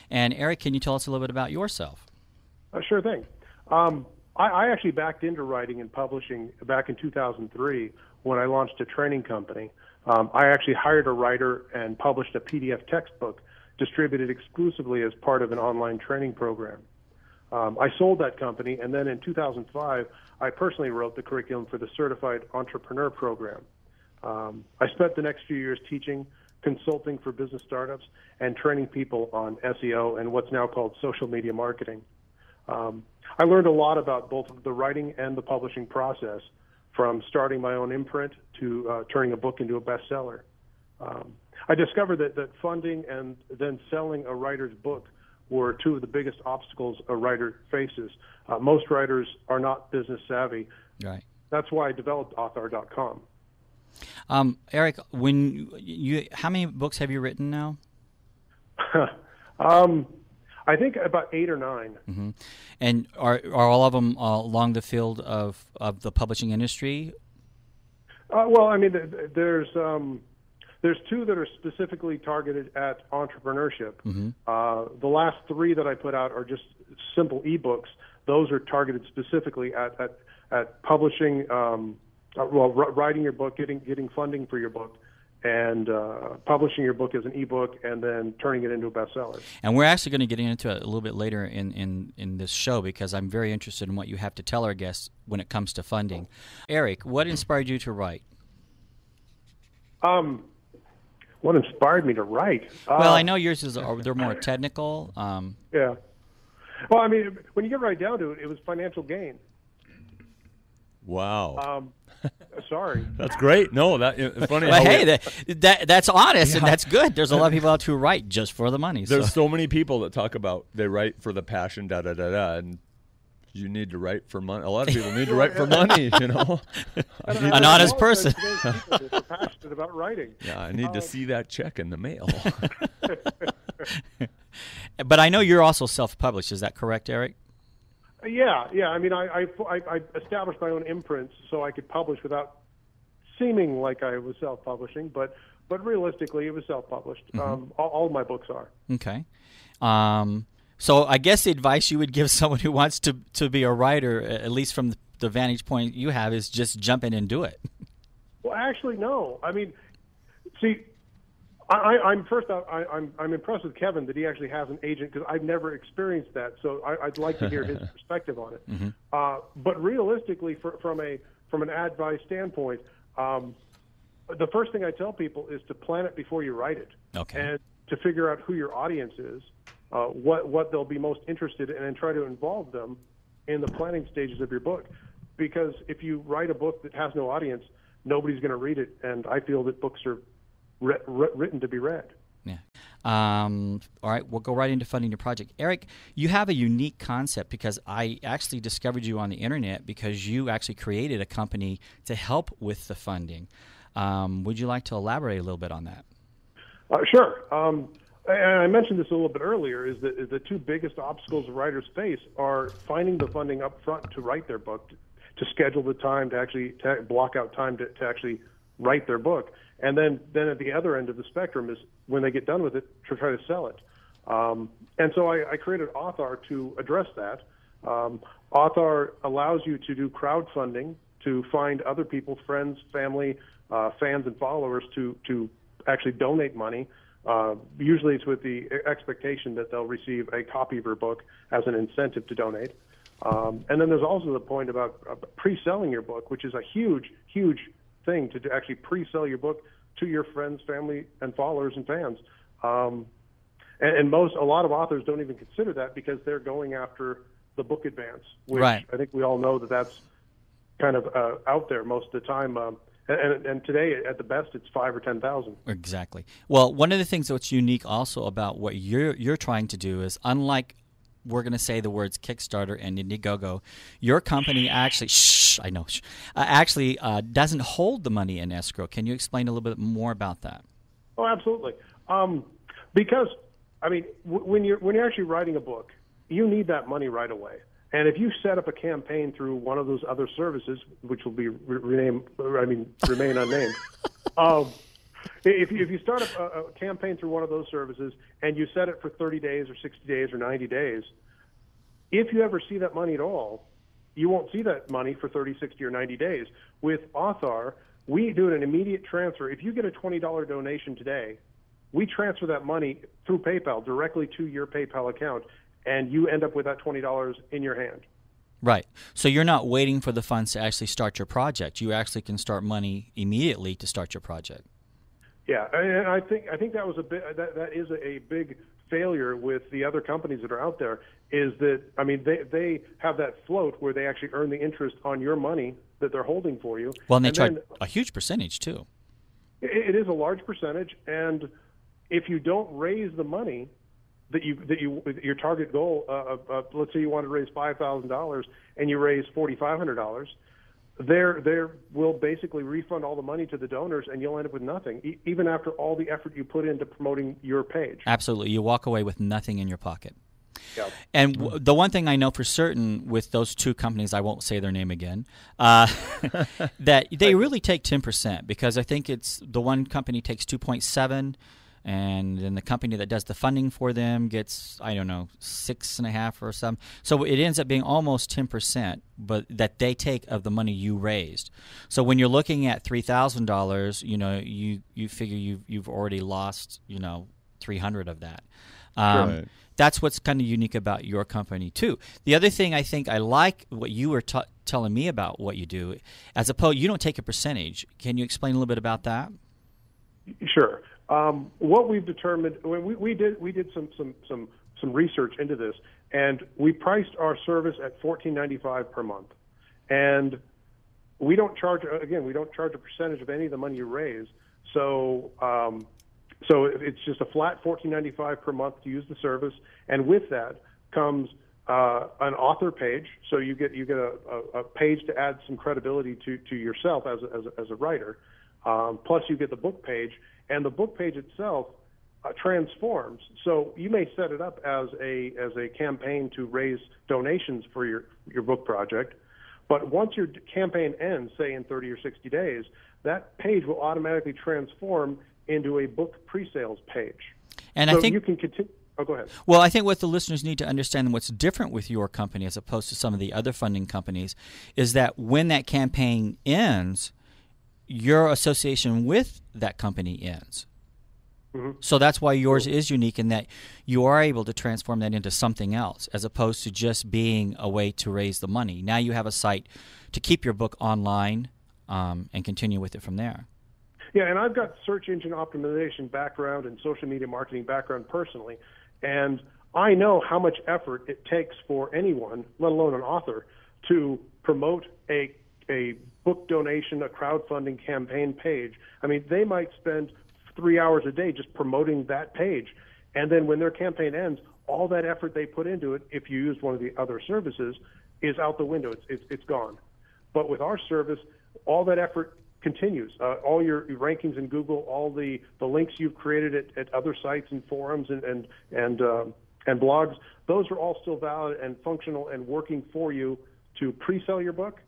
And Erik, can you tell us a little bit about yourself? Sure thing. I actually backed into writing and publishing back in 2003 when I launched a training company. I actually hired a writer and published a PDF textbook distributed exclusively as part of an online training program. I sold that company, and then in 2005, I personally wrote the curriculum for the Certified Entrepreneur Program. I spent the next few years teaching, consulting for business startups, and training people on SEO and what's now called social media marketing. I learned a lot about both the writing and the publishing process, from starting my own imprint to turning a book into a bestseller. I discovered that funding and then selling a writer's book were two of the biggest obstacles a writer faces. Most writers are not business savvy. Right. That's why I developed Authr.com. Erik, how many books have you written now? I think about 8 or 9. Mm-hmm. And are all of them along the field of the publishing industry? Well, I mean, there's 2 that are specifically targeted at entrepreneurship. Mm-hmm. The last 3 that I put out are just simple ebooks. Those are targeted specifically at publishing, writing your book, getting funding for your book, and publishing your book as an ebook, and then turning it into a bestseller. And we're actually going to get into it a little bit later in this show, because I'm very interested in what you have to tell our guests when it comes to funding. Erik, what inspired you to write? What inspired me to write? Well, I know yours they're more technical. Yeah. Well, I mean, when you get right down to it, it was financial gain. Wow. Sorry. That's great. No, it's funny. Well, hey, that's honest, and that's good. There's a lot of people out who write just for the money. There's so many people that talk about they write for the passion, and you need to write for money. A lot of people need to write for money, you know. An honest person. People that are passionate about writing. Yeah, I need to see that check in the mail. But I know you're also self-published. Is that correct, Erik? Yeah. I mean, I established my own imprints so I could publish without seeming like I was self-publishing, but realistically, it was self-published. Mm-hmm. All of my books are. Okay. So I guess the advice you would give someone who wants to be a writer, at least from the vantage point you have, is just jump in and do it. Well, actually, no. I mean, see, I'm impressed with Kevin that he actually has an agent, because I've never experienced that. So I'd like to hear his perspective on it. Mm-hmm. But realistically, from an advice standpoint, the first thing I tell people is to plan it before you write it, and to figure out who your audience is, what they'll be most interested in, and try to involve them in the planning stages of your book. Because if you write a book that has no audience, nobody's going to read it, and I feel that books are written to be read. Yeah. All right, we'll go right into funding your project. Erik, you have a unique concept, because I actually discovered you on the internet because you actually created a company to help with the funding. Would you like to elaborate a little bit on that? Sure. And I mentioned this a little bit earlier, is that the 2 biggest obstacles writers face are finding the funding up front to write their book, to schedule the time, to block out time to actually write their book. And then at the other end of the spectrum is when they get done with it, to try to sell it. And so I created Authr to address that. Authr allows you to do crowdfunding, to find other people, friends, family, fans, and followers to actually donate money. Usually it's with the expectation that they'll receive a copy of your book as an incentive to donate. And then there's also the point about pre-selling your book, which is a huge, huge thing, to actually pre-sell your book to your friends, family, and followers and fans. And a lot of authors don't even consider that, because they're going after the book advance, which I think we all know that's kind of out there most of the time. And today, at the best, it's 5,000 or 10,000. Exactly. Well, one of the things that's unique also about what you're trying to do is, unlike, we're going to say the words Kickstarter and Indiegogo, your company actually doesn't hold the money in escrow. Can you explain a little bit more about that? Oh, absolutely. Because I mean, when you're actually writing a book, you need that money right away. And if you set up a campaign through one of those other services, which will be remain unnamed, If you start a campaign through one of those services and you set it for 30 days or 60 days or 90 days, if you ever see that money at all, you won't see that money for 30, 60, or 90 days. With Authr, we do an immediate transfer. If you get a $20 donation today, we transfer that money through PayPal directly to your PayPal account, and you end up with that $20 in your hand. Right. So you're not waiting for the funds to actually start your project. You actually can start money immediately to start your project. Yeah, and I think that was that is a big failure with the other companies that are out there. Is that, I mean, they have that float where they actually earn the interest on your money that they're holding for you. Well, and they charge a huge percentage too. It is a large percentage, and if you don't raise the money that your target goal, let's say you want to raise $5,000 and you raise $4,500, they will basically refund all the money to the donors, and you'll end up with nothing, even after all the effort you put into promoting your page. Absolutely, you walk away with nothing in your pocket. Yeah. And the one thing I know for certain with those two companies, I won't say their name again, that they really take 10%, because I think it's the one company takes 2.7, and then the company that does the funding for them gets, I don't know, 6.5 or something. So it ends up being almost 10%, but that they take of the money you raised. So when you're looking at $3,000, you figure you've already lost, 300 of that. Right. That's what's kind of unique about your company too. The other thing I think I like what you were telling me about what you do, as opposed, you don't take a percentage. Can you explain a little bit about that? Sure. What we've determined, we did some research into this, and we priced our service at $14.95 per month, and we don't charge a percentage of any of the money you raise. So it's just a flat $14.95 per month to use the service, and with that comes an author page. So you get a page to add some credibility to yourself as a writer. Plus you get the book page, and the book page itself transforms. So you may set it up as a campaign to raise donations for your book project, but once your campaign ends, say in 30 or 60 days, that page will automatically transform into a book pre-sales page. And so I think you can continue. Oh, go ahead. Well, I think what the listeners need to understand, and what's different with your company as opposed to some of the other funding companies, is that when that campaign ends, your association with that company ends. Mm-hmm. So that's why yours is unique in that you are able to transform that into something else, as opposed to just being a way to raise the money. Now you have a site to keep your book online and continue with it from there. Yeah, and I've got search engine optimization background and social media marketing background personally, and I know how much effort it takes for anyone, let alone an author, to promote a book donation, a crowdfunding campaign page. I mean, they might spend 3 hours a day just promoting that page, and then when their campaign ends, all that effort they put into it, if you used one of the other services, is out the window. It's gone. But with our service, all that effort continues. All your rankings in Google, all the links you've created at other sites and forums and blogs, those are all still valid and functional and working for you to pre-sell your book.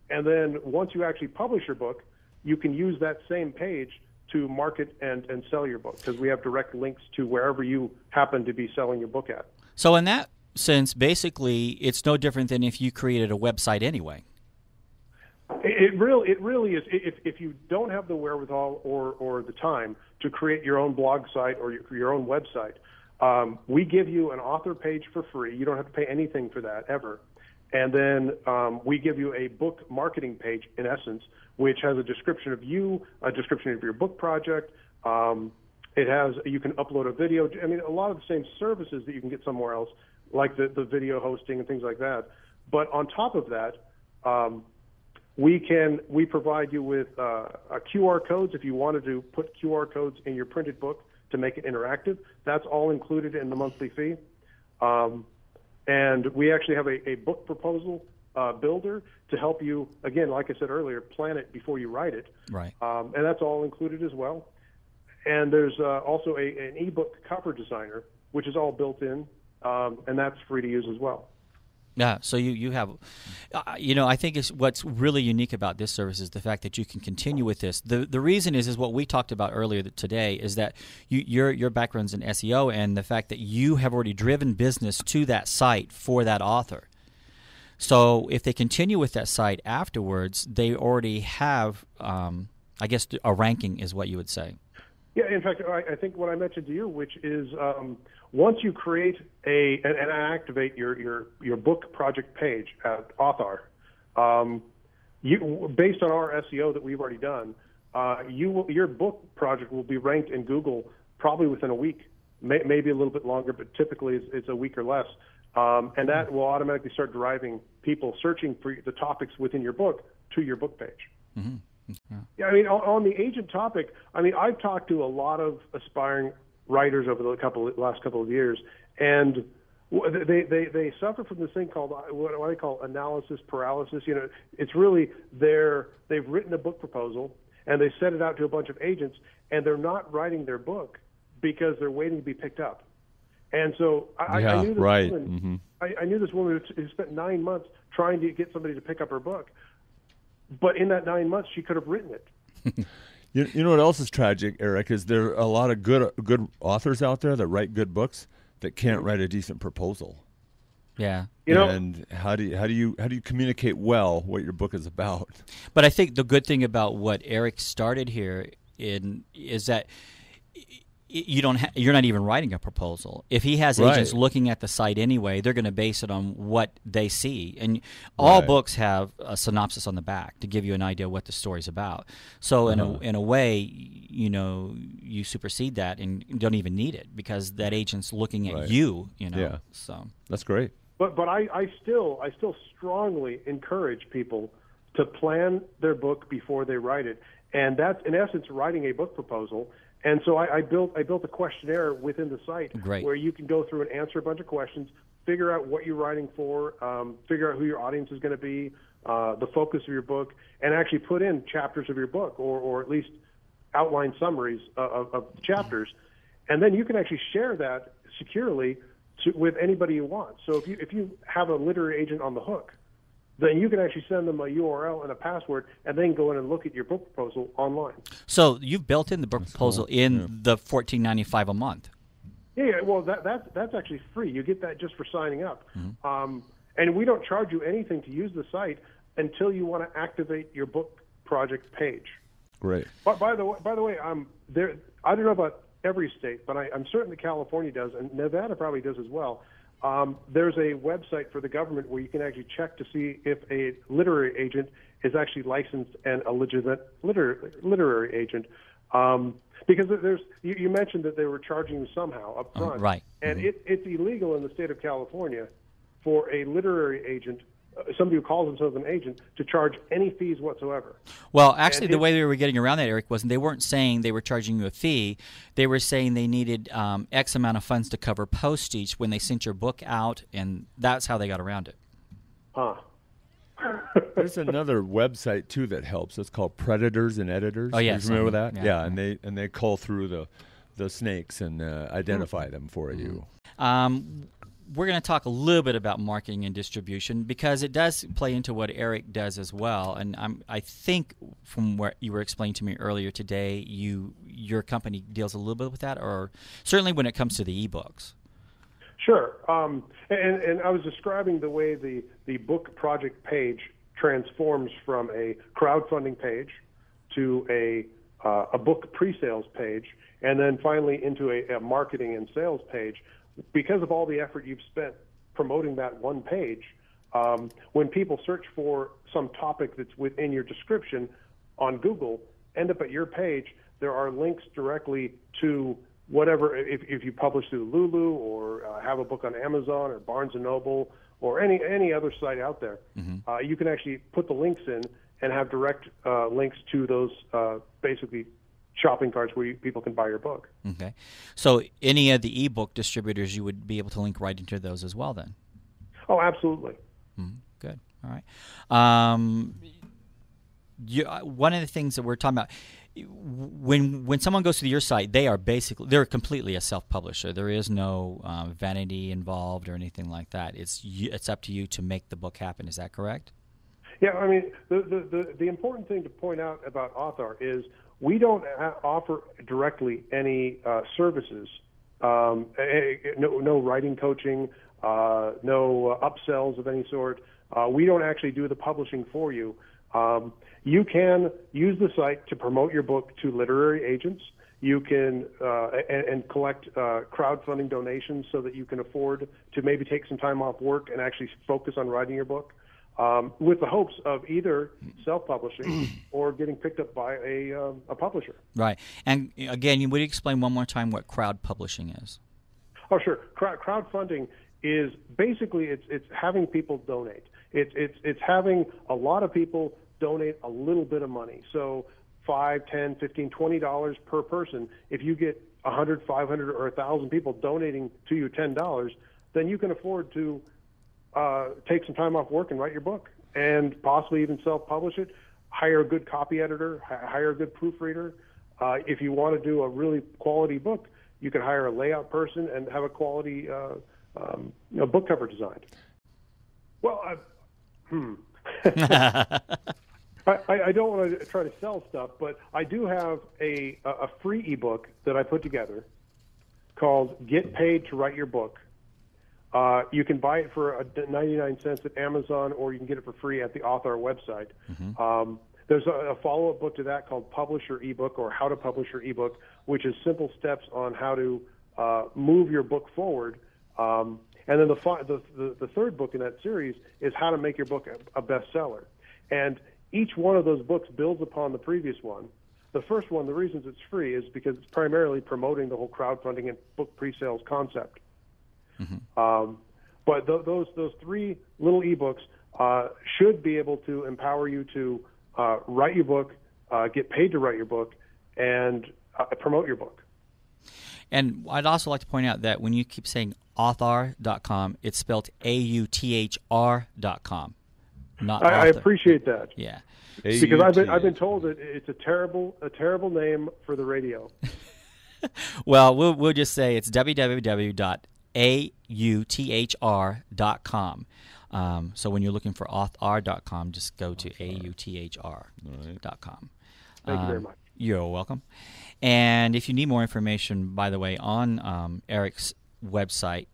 And then once you actually publish your book, you can use that same page to market and sell your book, because we have direct links to wherever you happen to be selling your book at. So in that sense, basically, it's no different than if you created a website anyway. It really is. If you don't have the wherewithal or the time to create your own blog site or your own website, we give you an author page for free. You don't have to pay anything for that ever. And then we give you a book marketing page, in essence, which has a description of you, a description of your book project. You can upload a video. I mean, a lot of the same services that you can get somewhere else, like the video hosting and things like that. But on top of that, we provide you with QR codes if you wanted to put QR codes in your printed book to make it interactive. That's all included in the monthly fee. And we actually have a book proposal builder to help you, again, like I said earlier, plan it before you write it. Right. And that's all included as well. And there's also an ebook cover designer, which is all built in, and that's free to use as well. Yeah, so you have, I think what's really unique about this service is the fact that you can continue with this. The reason is what we talked about earlier today is that your background's in SEO, and the fact that you have already driven business to that site for that author. So if they continue with that site afterwards, they already have, I guess, a ranking is what you would say. Yeah, in fact, I think what I mentioned to you, which is once you create and activate your book project page at Authr, based on our SEO that we've already done, your book project will be ranked in Google probably within a week, maybe a little bit longer, but typically it's a week or less. And that will automatically start driving people searching for the topics within your book to your book page. Mm-hmm. Yeah, I mean, on the agent topic, I mean, I've talked to a lot of aspiring writers over the last couple of years, and they suffer from this thing called what I call analysis paralysis. It's really they've written a book proposal and they sent it out to a bunch of agents, and they're not writing their book because they're waiting to be picked up. And so I knew this woman. Mm-hmm. I knew this woman who spent 9 months trying to get somebody to pick up her book. But in that 9 months, she could have written it. You know what else is tragic, Erik? Is there a lot of good authors out there that write good books that can't write a decent proposal? Yeah. And how do you communicate well what your book is about? But I think the good thing about what Erik started here is that you're not even writing a proposal. If he has agents looking at the site anyway, they're going to base it on what they see. And all books have a synopsis on the back to give you an idea what the story's about. So in a way, you supersede that and don't even need it because that agent's looking at you. Yeah. So that's great. But I still strongly encourage people to plan their book before they write it, and that's in essence writing a book proposal. And so I built a questionnaire within the site where you can go through and answer a bunch of questions, figure out what you're writing for, figure out who your audience is going to be, the focus of your book, and actually put in chapters of your book or at least outline summaries of chapters. And then you can actually share that securely with anybody you want. So if you have a literary agent on the hook, then you can actually send them a URL and a password and then go in and look at your book proposal online. So you've built in the book proposal in the $14.95 a month. Yeah, well, that's actually free. You get that just for signing up. Mm-hmm. And we don't charge you anything to use the site until you want to activate your book project page. Great. But by the way, there. I don't know about every state, but I'm certain that California does, and Nevada probably does as well. There's a website for the government where you can actually check to see if a literary agent is actually licensed and a legitimate literary agent. Because you mentioned that they were charging you somehow up front. Right. And it's illegal in the state of California for a literary agent, somebody who calls themselves an agent, to charge any fees whatsoever. Well, actually, the way they were getting around that, Erik, they weren't saying they were charging you a fee. They were saying they needed X amount of funds to cover postage when they sent your book out, and that's how they got around it. Huh. There's another website too that helps. It's called Predators and Editors. Oh yes, you remember that? Yeah, and they call through the snakes and identify them for you. We're going to talk a little bit about marketing and distribution because it does play into what Erik does as well. And I think from what you were explaining to me earlier today, your company deals a little bit with that, or certainly when it comes to the ebooks. Sure. And I was describing the way the book project page transforms from a crowdfunding page to a book pre-sales page, and then finally into a marketing and sales page. Because of all the effort you've spent promoting that one page, when people search for some topic that's within your description on Google, end up at your page, there are links directly to whatever, if you publish through Lulu or have a book on Amazon or Barnes & Noble or any other site out there, you can actually put the links in and have direct links to those basically shopping carts where people can buy your book. Okay. So any of the ebook distributors, you would be able to link right into those as well then? Oh, absolutely. Good. All right. One of the things that we're talking about, when someone goes to your site, they're completely a self-publisher. There is no vanity involved or anything like that. It's up to you to make the book happen. Is that correct? Yeah, I mean, the important thing to point out about Authr is we don't offer directly any services, no writing coaching, no upsells of any sort. We don't actually do the publishing for you. You can use the site to promote your book to literary agents. You can and collect crowdfunding donations so that you can afford to maybe take some time off work and actually focus on writing your book, with the hopes of either self-publishing or getting picked up by a publisher. Right. And again, would you explain one more time what crowd publishing is? Oh, sure. Crowdfunding is basically it's having people donate. It's having a lot of people donate a little bit of money. So $5, $10, $15, $20 per person. If you get 100, 500, or 1,000 people donating to you $10, then you can afford to take some time off work and write your book, and possibly even self-publish it. Hire a good copy editor. Hire a good proofreader. If you want to do a really quality book, you can hire a layout person and have a quality book cover designed. Well, I don't want to try to sell stuff, but I do have a free ebook that I put together called "Get Paid to Write Your Book." You can buy it for 99 cents at Amazon, or you can get it for free at the Authr website. Mm-hmm. There's a follow-up book to that called "Publish Your Ebook" or "How to Publish Your Ebook," which is simple steps on how to move your book forward. And then the third book in that series is "How to Make Your Book a Bestseller." And each one of those books builds upon the previous one. The first one, the reasons it's free is because it's primarily promoting the whole crowdfunding and book pre-sales concept. Mm-hmm. But those three little ebooks should be able to empower you to write your book, get paid to write your book, and promote your book. And I'd also like to point out that when you keep saying Authr.com, it's spelled AUTHR.com. I appreciate that. Yeah, because I've been told that it's a terrible name for the radio. Well, we'll just say it's www.authr.com. So when you're looking for Authr.com, just go to authr.com. Thank you very much. You're welcome. And if you need more information, by the way, on Erik's website,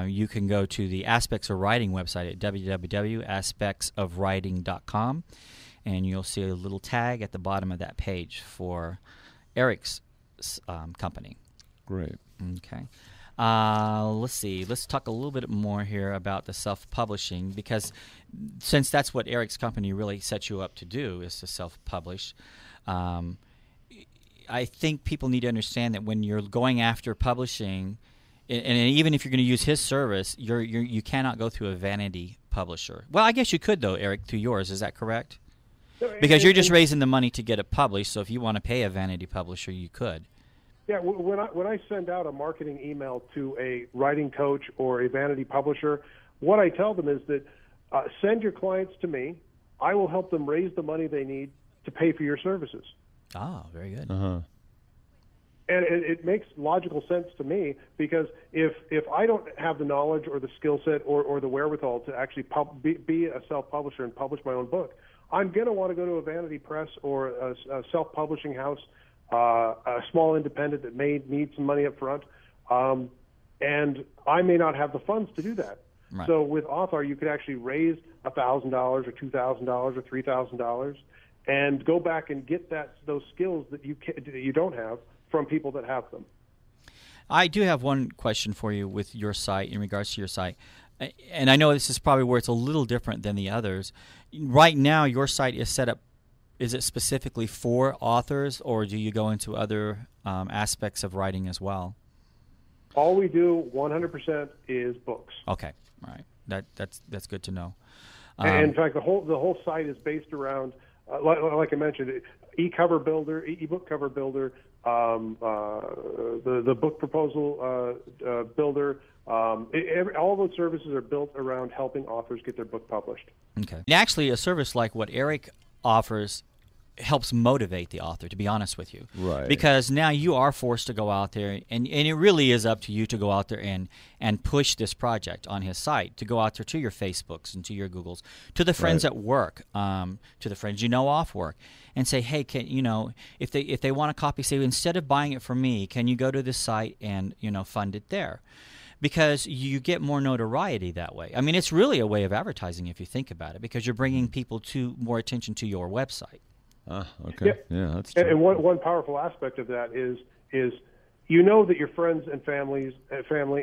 you can go to the Aspects of Writing website at www.aspectsofwriting.com, and you'll see a little tag at the bottom of that page for Erik's company. Great. Okay. Let's see. Let's talk a little bit more here about the self-publishing, because since that's what Erik's company really sets you up to do, is to self-publish. I think people need to understand that when you're going after publishing, and even if you're going to use his service, you cannot go through a vanity publisher. Well, I guess you could, though, Erik, through yours. Is that correct? Because you're just raising the money to get it published, so if you want to pay a vanity publisher, you could. Yeah, when I send out a marketing email to a writing coach or a vanity publisher, what I tell them is that send your clients to me. I will help them raise the money they need to pay for your services. Oh, very good. Uh-huh. And it makes logical sense to me, because if I don't have the knowledge or the skill set or the wherewithal to actually be a self-publisher and publish my own book, I'm going to want to go to a vanity press or a self-publishing house, a small independent that may need some money up front, and I may not have the funds to do that. Right. So with Authr, you could actually raise $1,000 or $2,000 or $3,000 and go back and get those skills that you don't have from people that have them. I do have one question for you with your site, in regards to your site. And I know this is probably where it's a little different than the others. Right now, your site is set up, is it specifically for authors, or do you go into other aspects of writing as well? All we do 100% is books. Okay, all right. That's good to know. In fact, the whole site is based around, like I mentioned, e-cover builder, e-book cover builder, the book proposal builder. All those services are built around helping authors get their book published. Okay. And actually, a service like what Erik offers helps motivate the author, to be honest with you. Right. Because now you are forced to go out there, and it really is up to you to go out there and push this project on his site, to go out there to your Facebooks and to your Googles, to the friends at work, to the friends you know off work, and say, hey, if they want a copy, say, instead of buying it from me, can you go to this site and fund it there? Because you get more notoriety that way. I mean, it's really a way of advertising if you think about it, because you're bringing people more attention to your website. Okay. Yeah, that's true. And one powerful aspect of that is that your friends and family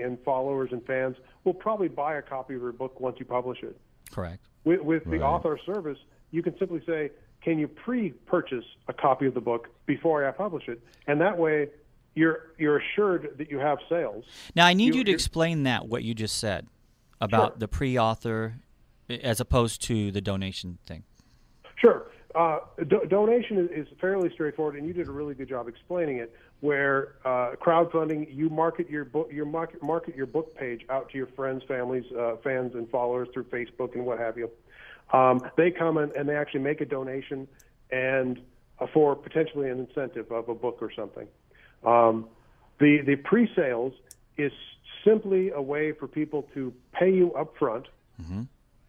and followers and fans will probably buy a copy of your book once you publish it. Correct. With the Authr service, you can simply say, can you pre-purchase a copy of the book before I publish it? And that way, you're assured that you have sales. Now, I need you to explain what you just said about the pre-author as opposed to the donation thing. Sure. Donation is fairly straightforward, and you did a really good job explaining it. Where crowdfunding, you market your book, market your book page out to your friends, families, fans, and followers through Facebook and what have you. They come and they actually make a donation, and for potentially an incentive of a book or something. The pre-sales is simply a way for people to pay you up front. Mm-hmm.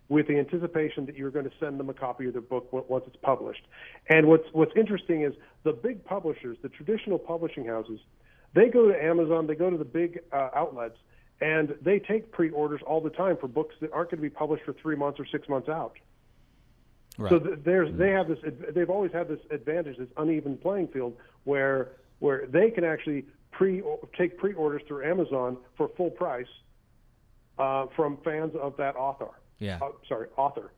With the anticipation that you're going to send them a copy of their book once it's published. And what's interesting is the big publishers, the traditional publishing houses, they go to Amazon, they go to the big outlets, and they take pre-orders all the time for books that aren't going to be published for 3 months or 6 months out. Right. So they've always had this advantage, this uneven playing field, where they can actually take pre-orders through Amazon for full price from fans of that author. Yeah. Author.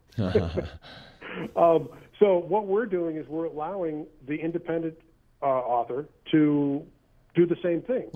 So what we're doing is we're allowing the independent author to do the same thing.